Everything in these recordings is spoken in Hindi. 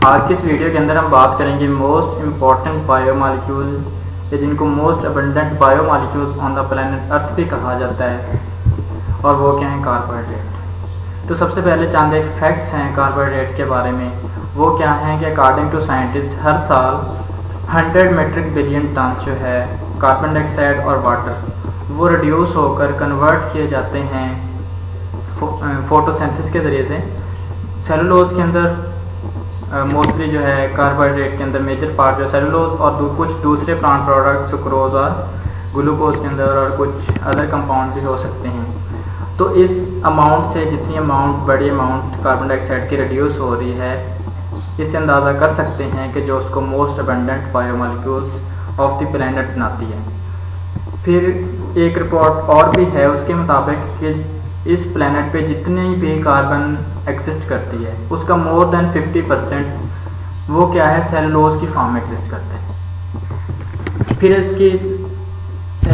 आज की इस वीडियो के अंदर हम बात करेंगे मोस्ट इम्पॉर्टेंट बायोमॉलिक्यूल या जिनको most abundant biomolecules on the planet earth भी कहा जाता है, और वो क्या हैं? कार्बोहाइड्रेट। तो सबसे पहले चंद एक फैक्ट्स हैं कार्बोहाइड्रेट के बारे में। वो क्या हैं कि अकॉर्डिंग टू साइंटिस्ट हर साल 100 मेट्रिक बिलियन टन जो है कार्बन डाइऑक्साइड और वाटर वो रिड्यूस होकर कन्वर्ट किए जाते हैं फोटोसिंथेसिस के ज़रिए से। सेलुलोज के अंदर मोस्टली जो है कार्बोहाइड्रेट के अंदर मेजर पार्ट जो सेलुलोज और कुछ दूसरे प्लांट प्रोडक्ट सुक्रोज और ग्लूकोज के अंदर और कुछ अदर कंपाउंड भी हो सकते हैं। तो इस अमाउंट से जितनी अमाउंट बड़ी अमाउंट कार्बन डाइऑक्साइड की रिड्यूस हो रही है, इससे अंदाज़ा कर सकते हैं कि जो उसको most abundant biomolecules of the planet बनाती है। फिर एक रिपोर्ट और भी है उसके मुताबिक कि इस प्लैनेट पे जितनी भी कार्बन एग्जिस्ट करती है उसका मोर देन 50% वो क्या है? सेलुलोज की फॉर्म में एग्जिस्ट करते हैं। फिर इसकी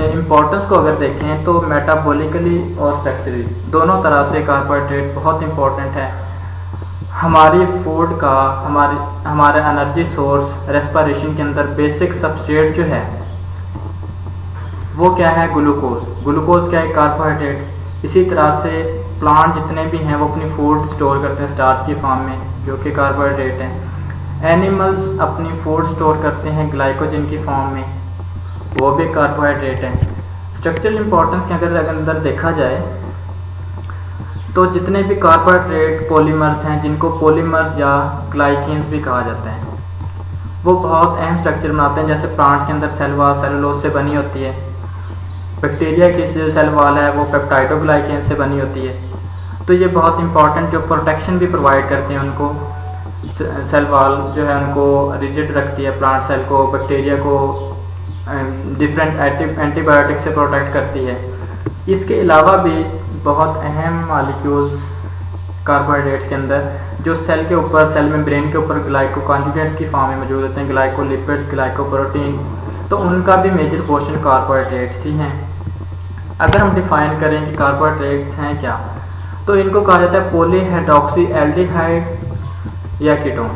इम्पोर्टेंस को अगर देखें तो मेटाबॉलिकली और स्ट्रक्चरली दोनों तरह से कार्बोहाइड्रेट बहुत इम्पोर्टेंट है। हमारी फूड का हमारे एनर्जी सोर्स रेस्पिरेशन के अंदर बेसिक सबस्ट्रेट जो है वो क्या है? ग्लूकोज। ग्लूकोज क्या है? कार्बोहाइड्रेट। इसी तरह से प्लांट जितने भी हैं वो अपनी फूड स्टोर करते हैं स्टार्च की फॉर्म में, जो कि कार्बोहाइड्रेट है। एनिमल्स अपनी फूड स्टोर करते हैं ग्लाइकोजन की फॉर्म में, वो भी कार्बोहाइड्रेट है। स्ट्रक्चरल इंपॉर्टेंस के अगर अंदर देखा जाए तो जितने भी कार्बोहाइड्रेट पॉलीमर्स हैं, जिनको पॉलीमर या ग्लाइकेन्स भी कहा जाता है, वो बहुत अहम स्ट्रक्चर बनाते हैं। जैसे प्लांट के अंदर सेल वॉल सेलुलोज से बनी होती है, बैक्टीरिया की जो सेल वॉल है वो पेप्टाइडोग्लाइकेन से बनी होती है। तो ये बहुत इंपॉर्टेंट जो प्रोटेक्शन भी प्रोवाइड करते हैं उनको, सेल वॉल जो है उनको रिजिड रखती है, प्लांट सेल को, बैक्टीरिया को डिफरेंट एंटीबायोटिक से प्रोटेक्ट करती है। इसके अलावा भी बहुत अहम मॉलिक्यूल्स कार्बोहाइड्रेट्स के अंदर जो सेल के ऊपर, सेल मेम्ब्रेन के ऊपर ग्लाइको कॉन्जुगेट्स की फॉर्म में मौजूद होते हैं, ग्लाइकोलिपिड्स, ग्लाइकोप्रोटीन, तो उनका भी मेजर पोर्शन कार्बोहाइड्रेट्स ही हैं। अगर हम डिफाइन करें कि कार्बोहाइड्रेट्स हैं क्या, तो इनको कहा जाता है पॉलीहाइड्रोक्सी एल्डिहाइड या कीटोन।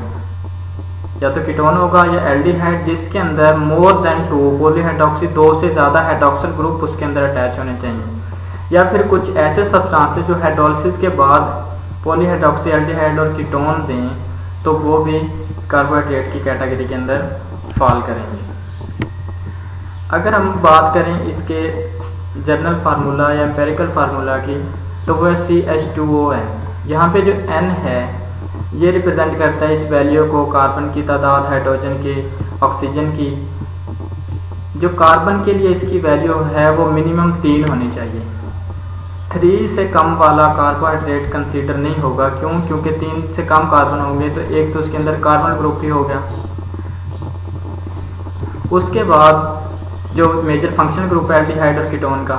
या तो कीटोन होगा या एल्डिहाइड जिसके अंदर मोर देन 2 पॉलीहाइड्रोक्सी 2 से ज़्यादा हाइड्रोक्सिल ग्रुप उसके अंदर अटैच होने चाहिए। या फिर कुछ ऐसे सब्सटेंसेस जो हाइड्रोलिसिस के बाद पॉलीहाइड्रोक्सी एल्डिहाइड और कीटोन दें तो वो भी कार्बोहाइड्रेट की कैटेगरी के अंदर फॉल करेंगे। अगर हम बात करें इसके जर्नल फार्मूला या एम्पेरिकल फार्मूला की, तो वो CH2O है। यहाँ पे जो N है ये रिप्रेजेंट करता है इस वैल्यू को, कार्बन की तादाद, हाइड्रोजन की, ऑक्सीजन की। जो कार्बन के लिए इसकी वैल्यू है वो मिनिमम 3 होनी चाहिए। 3 से कम वाला कार्बोहाइड्रेट कंसीडर नहीं होगा। क्यों? क्योंकि 3 से कम कार्बन होंगे तो एक तो उसके अंदर कार्बन ग्रुप ही हो गया। उसके बाद जो मेजर फंक्शन ग्रुप है एल्डिहाइड और कीटोन का,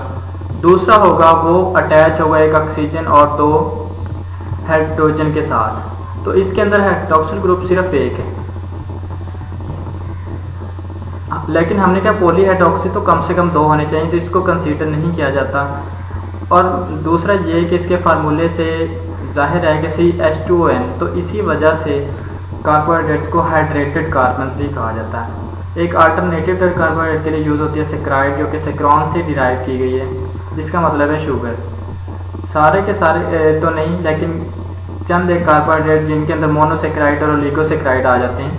दूसरा होगा वो अटैच होगा एक ऑक्सीजन और 2 हाइड्रोजन के साथ। तो इसके अंदर हाइड्रोक्सिल ग्रुप सिर्फ एक है। लेकिन हमने क्या, पॉलीहाइड्रोक्सी तो कम से कम 2 होने चाहिए, तो इसको कंसीडर नहीं किया जाता। और दूसरा ये कि इसके फार्मूले से जाहिर है कि CH2ON, तो इसी वजह से कार्बोहाइड्रेट्स को हाइड्रेटेड कार्बन भी कहा जाता है। एक अल्टरनेटिव कार्बोहाइड्रेट के लिए यूज़ होती है सेक्राइड, जो कि सेक्रॉन से डिराइव की गई है, जिसका मतलब है शुगर। सारे के सारे तो नहीं, लेकिन चंद एक कार्बोहाइड्रेट जिनके अंदर मोनोसेक्राइड और ओलिगोसेक्राइड आ जाते हैं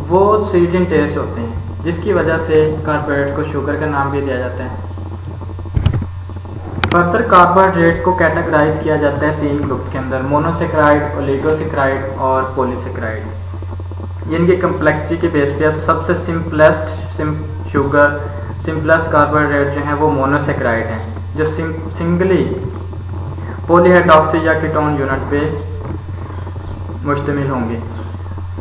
वो स्वीट इन टेस्ट होते हैं, जिसकी वजह से कार्बोहाइड्रेट को शुगर का नाम भी दिया जाता है। फर्दर कार्बोहाइड्रेट को कैटेगराइज किया जाता है 3 ग्रुप के अंदर, मोनोसेक्राइड, ओलिगोसेक्राइड और पॉलीसेक्राइड। इनकी कम्प्लेक्सिटी के बेस पे है। तो सबसे सिंपलेस्ट कार्बोहाइड्रेट जो है वो मोनोसेक्राइड हैं, जो सिंगली पॉलीहाइड्रोक्सी या कीटोन यूनिट पे मुश्तमिल होंगे।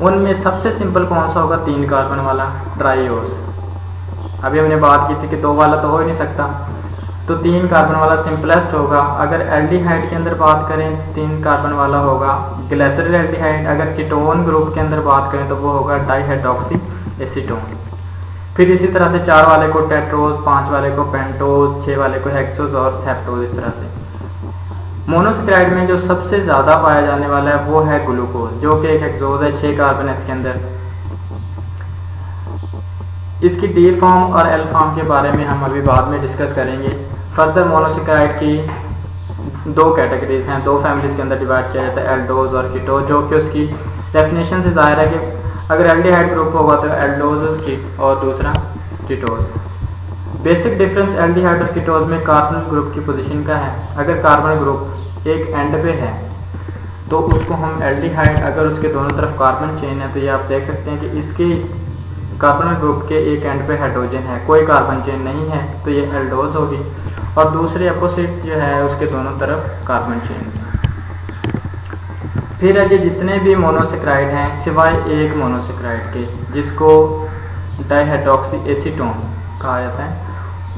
उनमें सबसे सिंपल कौन सा होगा? 3 कार्बन वाला ट्राईओस। अभी हमने बात की थी कि 2 वाला तो हो ही नहीं सकता, तो 3 कार्बन वाला सिंपलेस्ट होगा। अगर एल्डिहाइड के अंदर बात करें तो 3 कार्बन वाला होगा ग्लिसरॉल एल्डिहाइड। अगर कीटोन ग्रुप के अंदर बात करें तो वो होगा डाईहाइड्रोक्सी एसीटोन। फिर इसी तरह से 4 वाले को टेट्रोज, 5 वाले को पेंटोज, 6 वाले को हेक्सोज और सेप्टोज, इस तरह से। मोनोसेक्राइड में जो सबसे ज़्यादा पाया जाने वाला है वो है ग्लूकोज, जो कि एक हेक्सोज है, 6 कार्बन है इसके अंदर। इसकी डी फॉर्म और एल फॉर्म के बारे में हम अभी बाद में डिस्कस करेंगे। फर्दर मोनोसेक्राइड की 2 कैटेगरीज हैं, 2 फैमिलीज के अंदर डिवाइड किया जाता है, एल्डोज और कीटोज, जो कि उसकी डेफिनेशन से जाहिर है कि अगर एल्डिहाइड ग्रुप होगा तो एल्डोज उसकी और दूसरा कीटोज। बेसिक डिफरेंस एल्डिहाइड और कीटोज में कार्बन ग्रुप की पोजीशन का है। अगर कार्बन ग्रुप एक एंड पे है तो उसको हम एल्डिहाइड, अगर उसके दोनों तरफ कार्बन चेन है तो ये आप देख सकते हैं कि इसके कार्बन ग्रुप के एक एंड पे हाइड्रोजन है, कोई कार्बन चेन नहीं है, तो ये एल्डोज होगी। और दूसरे अपोजिट जो है उसके दोनों तरफ कार्बन चेन। फिर है जी जितने भी मोनोसेक्राइड हैं सिवाय एक मोनोसेक्राइड के, जिसको डाइहाइड्रोक्सी एसीटोन कहा जाता है,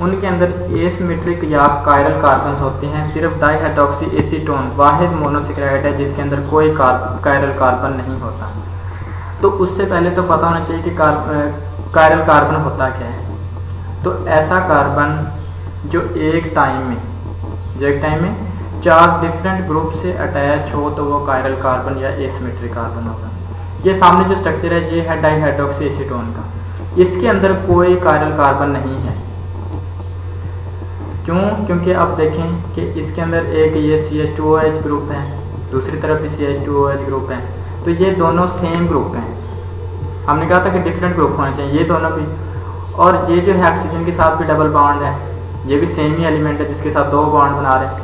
उनके अंदर एसिमेट्रिक या कायरल कार्बन्स होते हैं। सिर्फ डाइहाइड्रोक्सी एसीटोन वाहिद मोनोसेक्राइड है जिसके अंदर कोई कायरल कार्बन नहीं होता। तो उससे पहले तो पता होना चाहिए कि कायरल कार्बन होता क्या है। तो ऐसा कार्बन जो एक टाइम में 4 डिफरेंट ग्रुप से अटैच हो तो वो कायरल कार्बन या एसिमेट्रिक कार्बन होगा। ये सामने जो स्ट्रक्चर है ये है डाइहाइड्रोक्सी एसीटोन का, इसके अंदर कोई कायरल कार्बन नहीं है। क्यों? क्योंकि आप देखें कि इसके अंदर एक ये CH2OH ग्रुप है, दूसरी तरफ भी CH2OH ग्रुप है, तो ये दोनों सेम ग्रुप हैं। हमने कहा था कि डिफरेंट ग्रुप होने चाहिए, ये दोनों भी। और ये जो है ऑक्सीजन के साथ भी डबल बॉन्ड है, ये भी सेम ही एलिमेंट है जिसके साथ 2 बॉन्ड बना रहे हैं।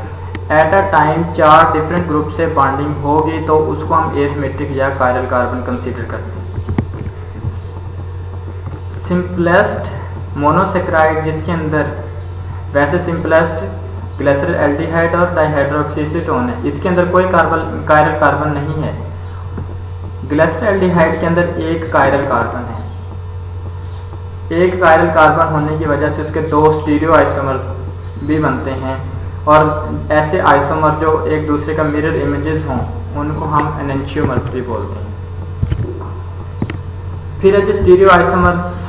At a time 4 different group से बॉन्डिंग होगी तो उसको हम एसिमेट्रिक या कायरल कार्बन कंसीडर करते हैं। सिंपलेस्ट मोनोसेक्राइड जिसके अंदर, वैसे सिंपलेस्ट ग्लिसरल एल्डिहाइड और डाइहाइड्रोक्सी एसीटोन है, इसके अंदर कोई कायरल कार्बन नहीं है। ग्लिसरल एल्डिहाइड के अंदर एक कायरल कार्बन है। एक कायरल कार्बन होने की वजह से उसके 2 स्टीरियो आइसोमर भी बनते हैं, और ऐसे आइसोमर जो एक दूसरे का मिरर इमेजेस हों उनको हम एनेंशियोमर्स भी बोलते हैं। फिर है जो स्टीरियो आइसोमर्स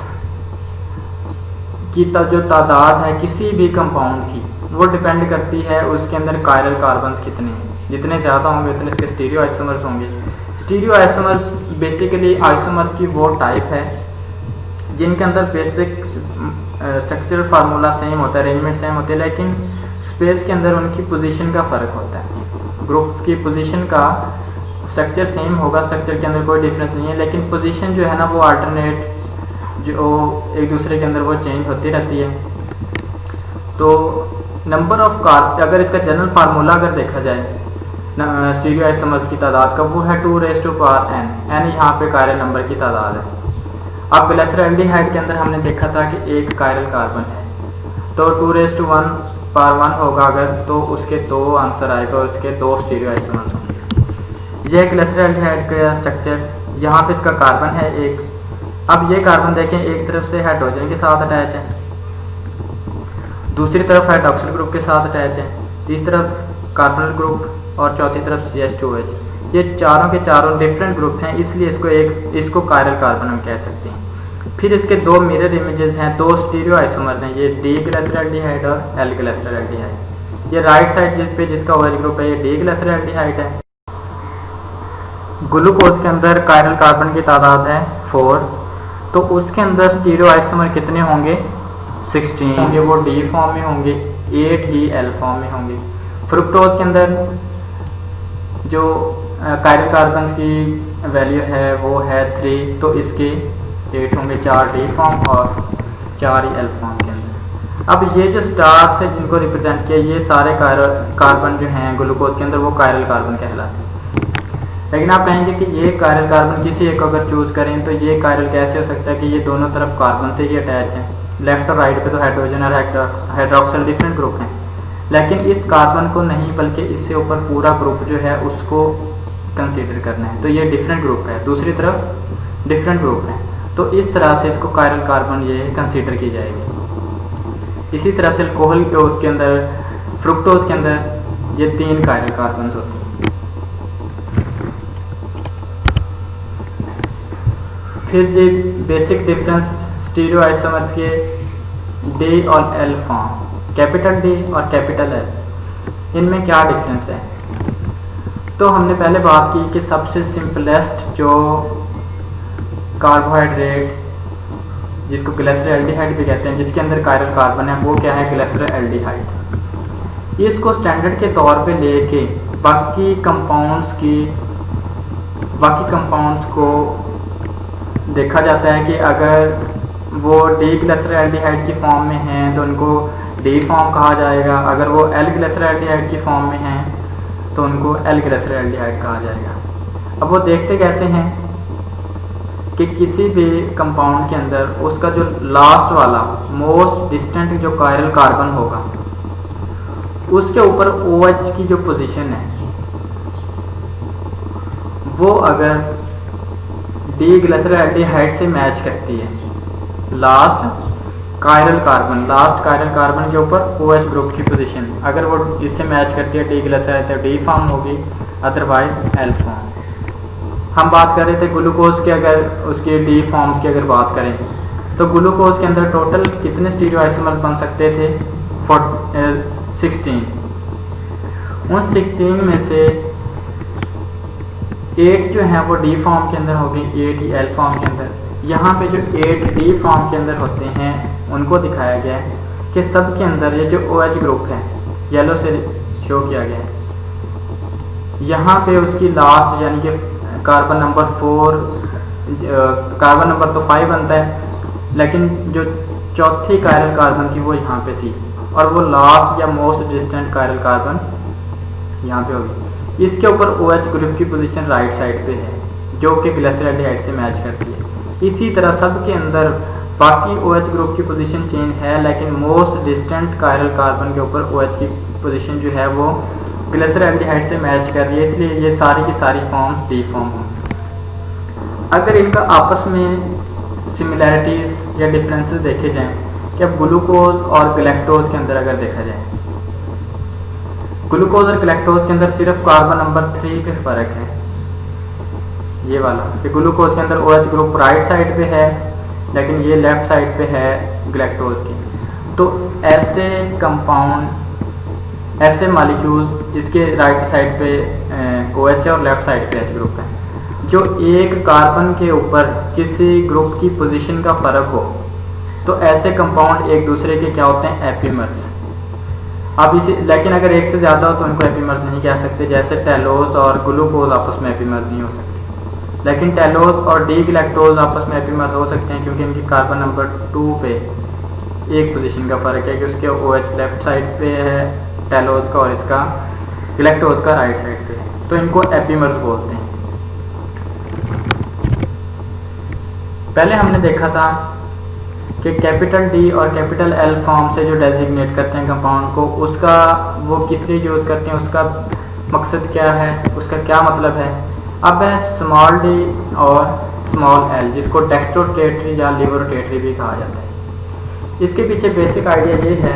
की जो तादाद है किसी भी कंपाउंड की, वो डिपेंड करती है उसके अंदर कायरल कार्बन्स कितने हैं। जितने ज़्यादा होंगे उतने इसके स्टीरियो आइसोमर्स होंगे। स्टीरियो आइसोमर्स बेसिकली आइसोमर्स की वो टाइप है जिनके अंदर बेसिक स्ट्रक्चरल फार्मूला सेम होता है, अरेंजमेंट सेम होती है, लेकिन स्पेस के अंदर उनकी पोजीशन का फ़र्क होता है। ग्रुप की पोजीशन का स्ट्रक्चर सेम होगा, स्ट्रक्चर के अंदर कोई डिफरेंस नहीं है, लेकिन पोजीशन जो है ना वो अल्टरनेट जो एक दूसरे के अंदर वो चेंज होती रहती है। तो नंबर ऑफ कार्ब, अगर इसका जनरल फार्मूला अगर देखा जाए स्टीरियो आइसोमर्स की तादाद का, वो है 2⁻n। n यहाँ पे कायरल नंबर की तादाद है। अब ग्लिसरल एल्डिहाइड के अंदर हमने देखा था कि एक कायरल कार्बन है, तो 2⁻1 होगा अगर, तो उसके 2 आंसर आएगा और उसके 2 स्टीरियो आइसोमर्स होंगे। यह ग्लिसरल एल्डिहाइड का स्ट्रक्चर, यहाँ पे इसका कार्बन है एक। अब ये कार्बन देखें, एक तरफ से हाइड्रोजन के साथ अटैच है, दूसरी तरफ हाइड्रोक्सिल ग्रुप के साथ अटैच है, तीसरी तरफ कार्बोनिल ग्रुप और चौथी तरफ CH2OH। ये चारों के चारों डिफरेंट ग्रुप हैं, इसलिए इसको कायरल कार्बन हम कह सकते हैं। फिर इसके 2 मिरर इमेजेस हैं, 2 स्टीरियो आइसोमर्स हैं, ये D ग्लिसरल एल्डिहाइड और L ग्लिसरल एल्डिहाइड। ये राइट साइड पे जिसका OH ग्रुप है ये D ग्लिसरल एल्डिहाइड है। ग्लूकोज के अंदर कायरल कार्बन की तादाद है 4, तो उसके अंदर स्टीरियो आइसोमर कितने होंगे? 16 होंगे, वो D फॉर्म में होंगे, 8 ही L फॉर्म में होंगे। फ्रुक्टोज के अंदर जो कायरल कार्बन की वैल्यू है वो है 3, तो इसके 8 होंगे, 4 D फॉर्म और 4 ही L फॉर्म के अंदर। अब ये जो स्टार्स है जिनको रिप्रेजेंट किया, ये सारे कार्बन जो हैं ग्लूकोज के अंदर वो कायरल कार्बन कहलाते हैं। लेकिन आप कहेंगे कि ये कायरल कार्बन किसी एक अगर चूज़ करें तो ये कायरल कैसे हो सकता है कि ये दोनों तरफ कार्बन से ही अटैच हैं, लेफ्ट और राइट पे तो हाइड्रोजन और हाइड्रोक्सिल डिफरेंट ग्रुप हैं, लेकिन इस कार्बन को नहीं बल्कि इससे ऊपर पूरा ग्रुप जो है उसको कंसीडर करना है, तो ये डिफरेंट ग्रुप है, दूसरी तरफ डिफरेंट ग्रुप है, तो इस तरह से इसको कायरल कार्बन ये कंसीडर की जाएगी। इसी तरह से अल्कोहल के अंदर, फ्रुक्टोज के अंदर ये 3 कायरल कार्बन होते हैं। फिर ये बेसिक डिफरेंस स्टीरियो आइसोमर्स के D और L फॉर्म, कैपिटल D और कैपिटल L। इनमें क्या डिफरेंस है। तो हमने पहले बात की कि सबसे सिंपलेस्ट जो कार्बोहाइड्रेट जिसको ग्लिसरॉल्डिहाइड भी कहते हैं, जिसके अंदर कायरल कार्बन है, वो क्या है, ग्लिसरॉल्डिहाइड। इसको स्टैंडर्ड के तौर पे लेके बाकी कंपाउंड्स को देखा जाता है कि अगर वो डी ग्लिसरॉल्डिहाइड की फॉर्म में हैं तो उनको डी फॉर्म कहा जाएगा, अगर वो एल ग्लिसरॉल्डिहाइड की फॉर्म में हैं तो उनको एल ग्लिसरॉल्डिहाइड कहा जाएगा। अब वो देखते कैसे हैं कि किसी भी कंपाउंड के अंदर उसका जो लास्ट वाला मोस्ट डिस्टेंट जो कायरल कार्बन होगा उसके ऊपर OH की जो पोजीशन है वो अगर डी ग्लिसरॉल्डिहाइड से मैच करती है, लास्ट कायरल कार्बन के ऊपर OH ग्रुप की पोजीशन अगर वो इससे मैच करती है डी ग्लिसरॉल्डिहाइड तो डी फॉर्म होगी, अदरवाइज एल फॉर्म। हम बात कर रहे थे ग्लूकोज के, अगर उसके डी फॉर्म्स की अगर बात करें तो ग्लूकोज के अंदर टोटल कितने स्टीरियोआइसोमर्स बन सकते थे, 16। उन 16 में से 8 जो हैं वो डी फॉर्म के अंदर हो गई, 8 ही एल फॉर्म के अंदर। यहाँ पे जो 8 डी फॉर्म के अंदर होते हैं उनको दिखाया गया है कि सब के अंदर ये जो OH ग्रुप है येलो से शो किया गया है। यहाँ पे उसकी लास्ट यानी कि कार्बन नंबर 4, कार्बन नंबर तो 5 बनता है, लेकिन जो चौथी कायरल कार्बन थी वो यहाँ पे थी और वो लास्ट या मोस्ट डिस्टेंट कायरल कार्बन यहाँ पे होगी। इसके ऊपर OH ग्रुप की पोजीशन राइट साइड पे है जो कि ग्लिसरॉल्डिहाइड से मैच करती है। इसी तरह सब के अंदर बाकी OH ग्रुप की पोजीशन चेंज है, लेकिन मोस्ट डिस्टेंट कायरल कार्बन के ऊपर OH की पोजीशन जो है वो ग्लिसरॉल्डिहाइड से मैच कर रही है, इसलिए ये सारी की सारी फॉर्म्स डी फॉर्म होंगी। अगर इनका आपस में सिमिलैरिटीज़ या डिफरेंसेस देखे जाएं कि अब ग्लूकोज और गैलेक्टोज के अंदर अगर देखा जाए, ग्लूकोज और गैलेक्टोज के अंदर सिर्फ कार्बन नंबर 3 पे फ़र्क है, ये वाला कि ग्लूकोज के अंदर OH ग्रुप राइट साइड पे है लेकिन ये लेफ़्ट साइड पे है गैलेक्टोज की। तो ऐसे कंपाउंड, ऐसे मॉलिक्यूल इसके राइट साइड पे OH है और लेफ़्ट साइड पे H ग्रुप है, जो एक कार्बन के ऊपर किसी ग्रुप की पोजीशन का फ़र्क हो तो ऐसे कंपाउंड एक दूसरे के क्या होते हैं, एपीमर्स। अब इसी लेकिन अगर एक से ज़्यादा हो तो उनको एपीमर्स नहीं कह सकते, जैसे टेलोज और ग्लूकोज आपस में एपीमर्स नहीं हो सकते, लेकिन टेलोज और डी ग्लैक्टोज आपस में एपीमर्स हो सकते हैं क्योंकि इनकी कार्बन नंबर 2 पे एक पोजीशन का फ़र्क है कि उसके OH लेफ़्ट साइड पे है टेलोज का और इसका ग्लैक्टोज का राइट साइड पे है, तो इनको एपीमर्स बोलते हैं। पहले हमने देखा था कि कैपिटल डी और कैपिटल एल फॉर्म से जो डेजिग्नेट करते हैं कंपाउंड को, उसका वो किस लिए यूज़ करते हैं, उसका मकसद क्या है, उसका क्या मतलब है। अब है स्मॉल डी और स्मॉल एल, जिसको डेक्स्ट्रोरोटेटरी या लीवरोटेटरी भी कहा जाता है। इसके पीछे बेसिक आइडिया ये है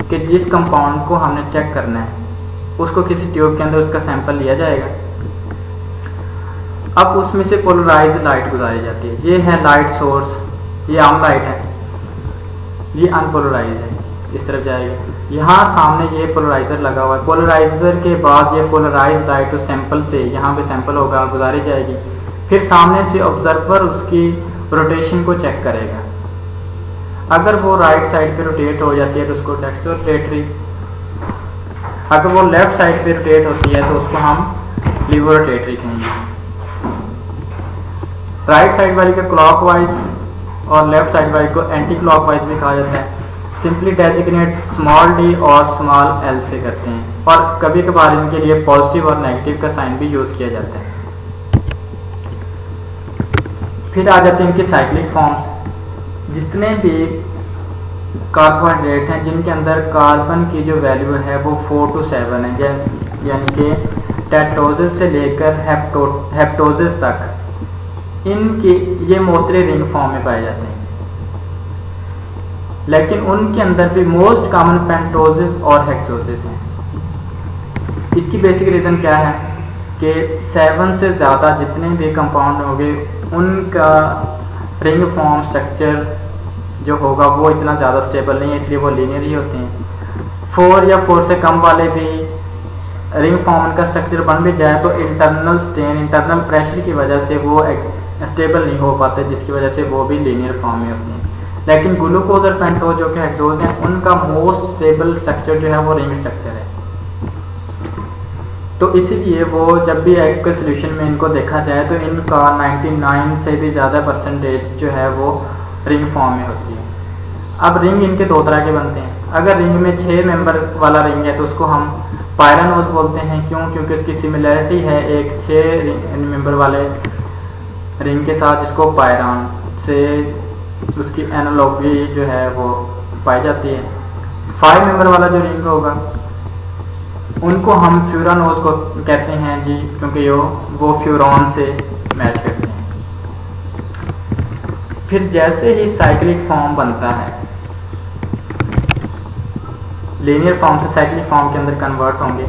कि जिस कंपाउंड को हमने चेक करना है उसको किसी ट्यूब के अंदर उसका सैंपल लिया जाएगा, अब उसमें से पोलराइज्ड लाइट गुजारी जाती है। ये है लाइट सोर्स, ये आम लाइट है, ये अनपोलराइज है, इस तरफ जाएगी। यहाँ सामने ये पोलराइज़र लगा हुआ है, पोलराइज़र के बाद ये पोलराइज लाइट उस सैंपल से, यहाँ पे सैंपल होगा, गुजारी जाएगी, फिर सामने से ऑब्जर्वर उसकी रोटेशन को चेक करेगा। अगर वो राइट साइड पे रोटेट हो जाती है तो उसको डेक्स्ट्रोरोटेटरी, अगर वो लेफ्ट साइड पे रोटेट होती है तो उसको हम लीवरोटेटरी कहेंगे। राइट साइड वाली को क्लॉकवाइज और लेफ्ट साइड वाली को एंटी क्लॉकवाइज भी कहा जाता है। सिंपली डेजिग्नेट स्मॉल डी और स्मॉल एल से करते हैं और कभी कभार इनके लिए पॉजिटिव और नेगेटिव का साइन भी यूज़ किया जाता है। फिर आ जाते हैं इनके साइक्लिक फॉर्म्स। जितने भी कार्बोहाइड्रेट हैं जिनके अंदर कार्बन की जो वैल्यू है वो 4 to 7 है, यानी कि टेट्रोसिस से लेकर हेप्टोसिस तक, इनके ये मोस्टली रिंग फॉर्म में पाए जाते हैं। लेकिन उनके अंदर भी मोस्ट कॉमन पेंटोसिस और हेक्सोसिस हैं। इसकी बेसिक रीज़न क्या है कि 7 से ज़्यादा जितने भी कंपाउंड होंगे उनका रिंग फॉर्म स्ट्रक्चर जो होगा वो इतना ज़्यादा स्टेबल नहीं है, इसलिए वो लीनियर ही होते हैं। 4 या 4 से कम वाले भी रिंग फॉर्म का स्ट्रक्चर बन भी जाए तो इंटरनल स्ट्रेन, इंटरनल प्रेशर की वजह से वो स्टेबल नहीं हो पाते, जिसकी वजह से वो भी लीनियर फॉर्म में होते हैं। लेकिन ग्लूकोज और पेंटोज जो कि हेक्सोज हैं, उनका मोस्ट स्टेबल स्ट्रक्चर जो है वो रिंग स्ट्रक्चर है। तो इसीलिए वो जब भी एक सोल्यूशन में इनको देखा जाए तो इनका 99 से भी ज़्यादा परसेंटेज जो है वो रिंग फॉर्म में होती है। अब रिंग इनके दो तरह के बनते हैं। अगर रिंग में 6 मेंबर वाला रिंग है तो उसको हम पायरानोज बोलते हैं। क्यों? क्योंकि उसकी सिमिलरिटी है एक 6 मेंबर वाले रिंग के साथ, जिसको पायरान से उसकी एनालॉगी जो है वो पाई जाती है। 5 मेंबर वाला जो रिंग होगा उनको हम फ्यूरानोज को कहते हैं जी, क्योंकि वो फ्यूरॉन से मैच करते हैं। फिर जैसे ही साइक्लिक फॉर्म बनता है, लीनियर फॉर्म से साइक्लिक फॉर्म के अंदर कन्वर्ट होंगे,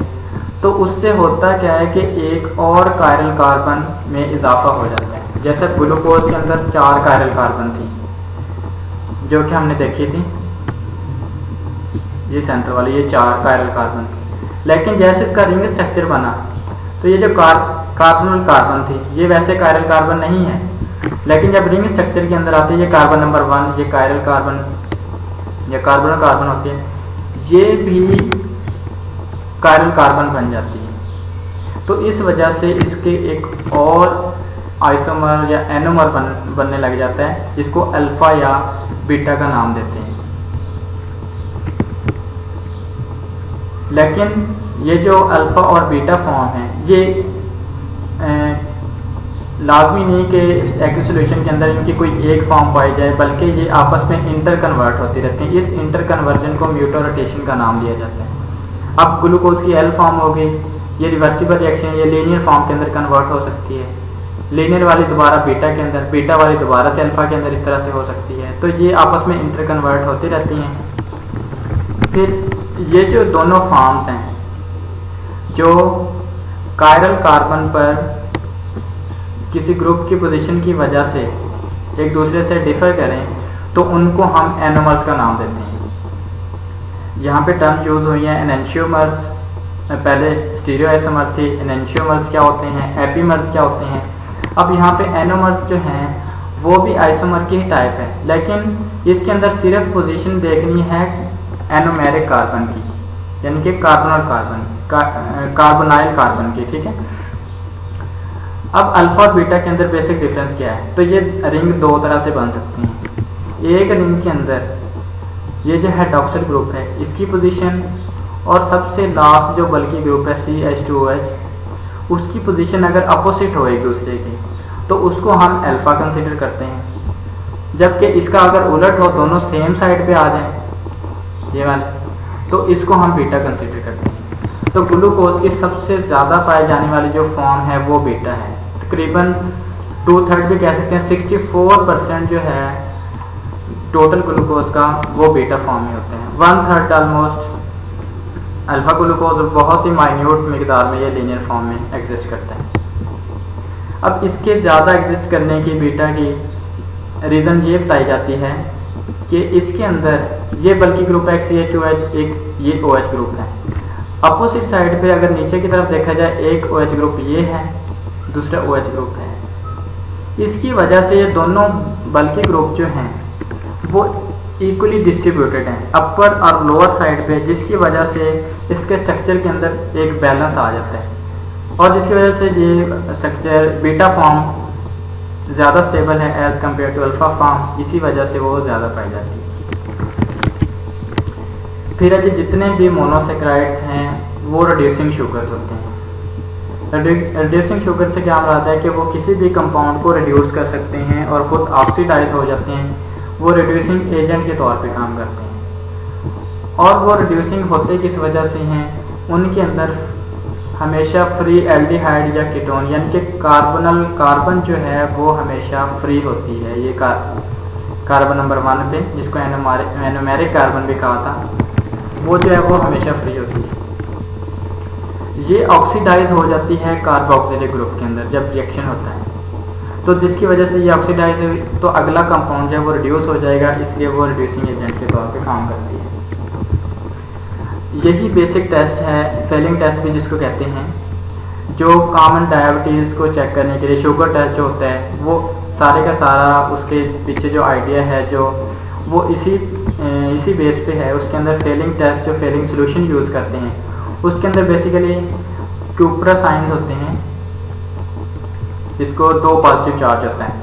तो उससे होता क्या है कि एक और कायरल कार्बन में इजाफा हो जाता है। जैसे ग्लूकोज के अंदर 4 कायरल कार्बन थी जो कि हमने देखी थी, ये सेंटर वाली, ये 4 कायरल कार्बन थी। लेकिन जैसे इसका रिंग स्ट्रक्चर बना तो ये जो कार्बोनल कार्बन थी ये वैसे कायरल कार्बन नहीं है, लेकिन जब रिंग स्ट्रक्चर के अंदर आती है, ये कार्बन नंबर 1, ये कायरल कार्बन या कार्बोनल कार्बन होती है, ये भी कायरल कार्बन बन जाती है। तो इस वजह से इसके एक और आइसोमर या एनोमर बनने लग जाता है, जिसको अल्फा या बीटा का नाम देते हैं। लेकिन ये जो अल्फा और बीटा फॉर्म है, ये लाजमी नहीं कि एक सॉल्यूशन के अंदर इनकी कोई एक फॉर्म पाई जाए, बल्कि ये आपस में इंटर कन्वर्ट होती रहती हैं। इस इंटर कन्वर्जन को म्यूटोरोटेशन का नाम दिया जाता है। अब ग्लूकोज की एल फॉर्म हो गई, ये रिवर्सिबल रिएक्शन, ये लीनियर फॉर्म के अंदर कन्वर्ट हो सकती है। लीनियर वाली दोबारा बीटा के अंदर, बीटा वाली दोबारा से अल्फा के अंदर इस तरह से हो सकती है। तो ये आपस में इंटर कन्वर्ट होती रहती हैं। फिर ये जो दोनों फॉर्म्स हैं जो कायरल कार्बन पर किसी ग्रुप की पोजीशन की वजह से एक दूसरे से डिफर करें, तो उनको हम एनोमर्स का नाम देते हैं। यहाँ पे टर्म यूज हुई हैं एनेंशियोमर्स, पहले स्टीरियो आइसोमर थी, एनेंशियोमर्स क्या होते हैं, एपीमर्स क्या होते हैं। अब यहाँ पे एनोमर्स जो हैं वो भी आइसोमर की ही टाइप है, लेकिन इसके अंदर सिर्फ पोजीशन देखनी है एनोमेरिक कार्बन की, यानी कि कार्बोनल कार्बन, कार्बोनाइल कार्बन की, ठीक है। अब अल्फा और बीटा के अंदर बेसिक डिफरेंस क्या है? तो ये रिंग दो तरह से बन सकती हैं। एक रिंग के अंदर ये जो हाइड्रॉक्सिल ग्रुप है, इसकी पोजीशन, और सबसे लास्ट जो बल्कि ग्रुप है CH2OH, उसकी पोजीशन अगर अपोजिट हो एक दूसरे की, तो उसको हम अल्फा कंसिडर करते हैं। जबकि इसका अगर उलट हो, दोनों सेम साइड पे आ जाएं, ये वाले, तो इसको हम बीटा कंसिडर करते हैं। तो ग्लूकोज की सबसे ज़्यादा पाई जाने वाली जो फॉर्म है वो बीटा है। तकरीबन 2/3 भी कह सकते हैं, 64% जो है टोटल ग्लूकोज का वो बीटा फॉर्म में होते हैं। 1/3 ऑलमोस्ट अल्फा ग्लूकोज, और बहुत ही माइन्यूट मिकदार में ये लीनियर फॉर्म में एग्जिस्ट करता है। अब इसके ज़्यादा एग्जिस्ट करने की बीटा की रीज़न ये बताई जाती है कि इसके अंदर ये बल्कि ग्रुप है CH2OH, एक ये OH ग्रुप है। अपोजिट साइड पे अगर नीचे की तरफ देखा जाए, एक OH ग्रुप ये है, दूसरा OH ग्रुप है। इसकी वजह से ये दोनों बल्कि ग्रुप जो हैं वो इक्वली डिस्ट्रीब्यूटेड हैं अपर और लोअर साइड पे, जिसकी वजह से इसके स्ट्रक्चर के अंदर एक बैलेंस आ जाता है, और जिसकी वजह से ये स्ट्रक्चर बीटा फॉर्म ज़्यादा स्टेबल है as compare to alpha form. इसी वजह से वो ज़्यादा पाई जाती है। फिर अभी जितने भी मोनोसेक्राइड्स हैं वो रिड्यूसिंग शुगर्स होते हैं। रिड्यूसिंग शुगर से क्या आता है कि वो किसी भी कंपाउंड को रिड्यूस कर सकते हैं और खुद ऑक्सीडाइज हो जाते हैं। वो रिड्यूसिंग एजेंट के तौर पे काम करते हैं। और वो रिड्यूसिंग होते किस वजह से हैं? उनके अंदर हमेशा फ्री एल्डिहाइड या कीटोन, यानी कि कार्बोनल कार्बन जो है वो हमेशा फ्री होती है। ये कार्बन नंबर 1 पे, जिसको एनोमेरिक कार्बन भी कहा था, वो जो है वो हमेशा फ्री होती है। ये ऑक्सीडाइज हो जाती है कार्बोक्सिलिक ग्रुप के अंदर जब रिएक्शन होता है, तो जिसकी वजह से ये ऑक्सीडाइज हुई तो अगला कंपाउंड जो है वो रिड्यूस हो जाएगा, इसलिए वो रिड्यूसिंग एजेंट के तौर पे काम करती है। यही बेसिक टेस्ट है, फेलिंग टेस्ट भी जिसको कहते हैं, जो कॉमन डायबिटीज़ को चेक करने के लिए शुगर टेस्ट जो होता है, वो सारे का सारा उसके पीछे जो आइडिया है जो वो इसी बेस पे है। उसके अंदर फेलिंग टेस्ट जो फेलिंग सोल्यूशन यूज़ करते हैं, उसके अंदर बेसिकली क्यूप्रस आयंस होते हैं, जिसको 2 पॉजिटिव चार्ज होता है,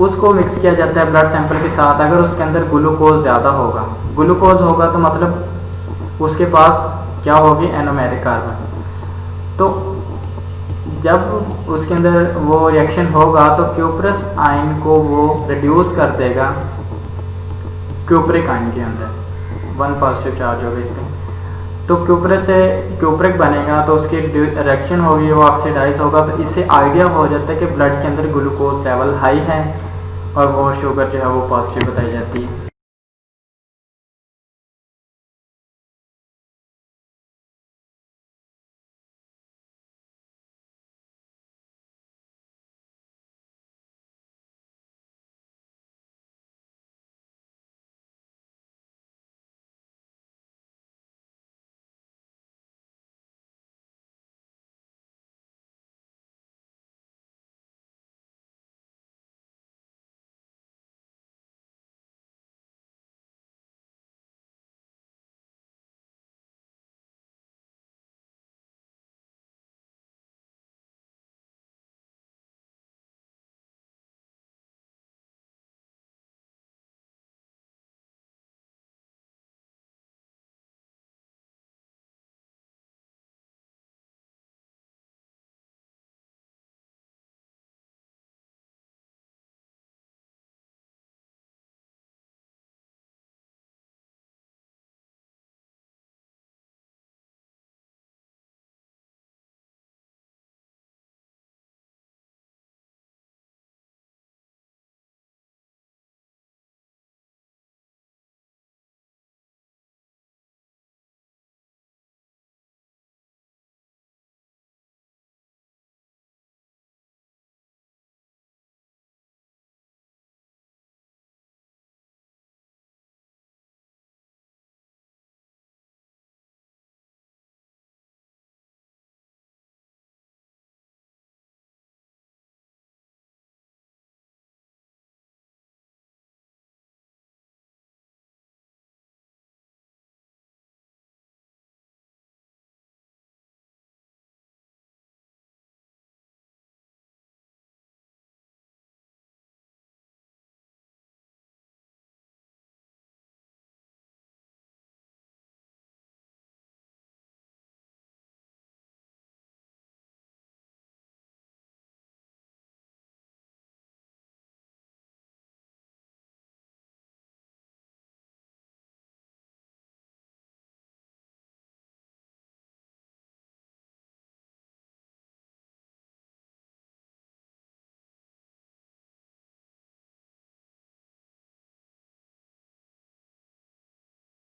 उसको मिक्स किया जाता है ब्लड सैंपल के साथ। अगर उसके अंदर ग्लूकोज ज़्यादा होगा, ग्लूकोज होगा तो मतलब उसके पास क्या होगी, एनोमेरिक कार्बन। तो जब उसके अंदर वो रिएक्शन होगा तो क्यूप्रस आयन को वो रिड्यूस कर देगा क्यूप्रिक आयन के अंदर, 1 पॉजिटिव चार्ज होगा इसमें। तो क्यूप्रस से क्यूप्रिक बनेगा तो उसकी रिएक्शन होगी, वो ऑक्सीडाइज होगा। तो इससे आइडिया हो जाता है कि ब्लड के अंदर ग्लूकोज लेवल हाई है और वो शुगर जो है वो पॉजिटिव बताई जाती है।